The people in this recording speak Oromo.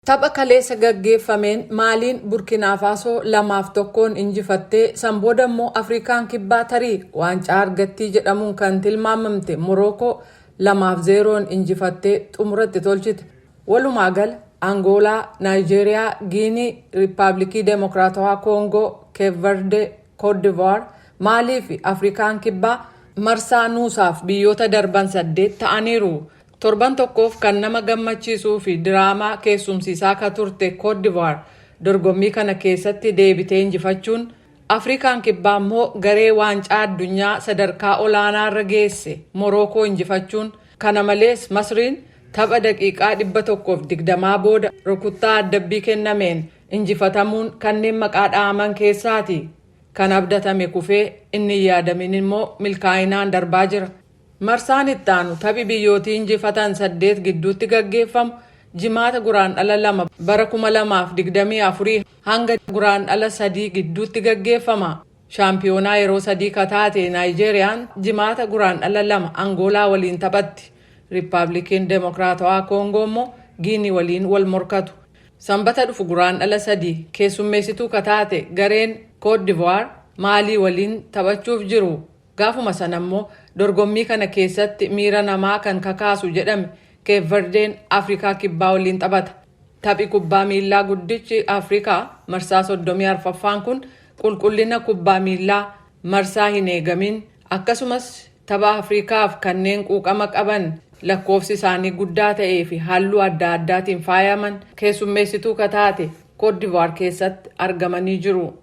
Tapha kaleessa gaggeeffameen Maaliin Burkina Faso 2-1 injifattee sanbooda immoo Afrikaan kibbaa tarii waancaa argattii jedhamuun kan tilmaamamte Morookoo 2-0 injifattee xumuratti tolchite. Walumaa gala Angoolaa, Naayijeeriyaa, Giinii, Riippaabilikii Demokiraatawaa Koongoo, Keep Verde, Cote d'Ivoire, Maalii fi Afrikaan kibbaa marsaa nuusaaf biyyoota darban 8 ta'aniiru. Torban tokkoof kan nama gammachiisuu fi diraamaa keessumsiisaa ka turte Cote d'Ivoire dorgommii kana keessatti deebitee injifachuun Afrikaan kibbaa immoo garee waancaa addunyaa sadarkaa olaanaa irra geesse Morookoo injifachuun kana malees Masriin tapha daqiiqaa 120 booda rukuttaa addabbii kennameen injifatamuun kanneen maqaa dha'aman keessaati. Kan abdatame kufee inni yaadamin immoo milkaa'inaan darbaa jira. Marsaan ittaanu taphi biyyootii injifatan 8 gidduutti gaggeeffamu jimaata guraandhala 2 bara 2024 hanga guraandhala 3 gidduutti gaggeeffama. Shaampiyoonaa yeroo 3 kataate Naayijeeriyaan jimaata guraandhala 2 Angoolaa waliin taphatti. Riippaabilikiin Demokiraatawaa Koongoo immoo Giinii waliin wal morkatu. Sanbata dhufu guraandhala 3 keessummeessituu kataate gareen Cote d'Ivoire Maalii waliin taphachuuf jiru. Gaafuma sana immoo dorgommii kana keessatti miira namaa kan kakaasu jedhame Keep Verdeen Afrikaa kibbaa waliin taphata. Taphi kubbaa miilaa guddichi Afrikaa marsaa 34ffaan kun qulqullina kubbaa miilaa marsaa hin eegamin akkasumas tapha Afrikaaf kanneen quuqama qaban lakkoofsi isaanii guddaa ta'ee fi halluu adda addaatiin faayaman keessummeessituu kataate Cote d'Ivoire keessatti argamanii jiru.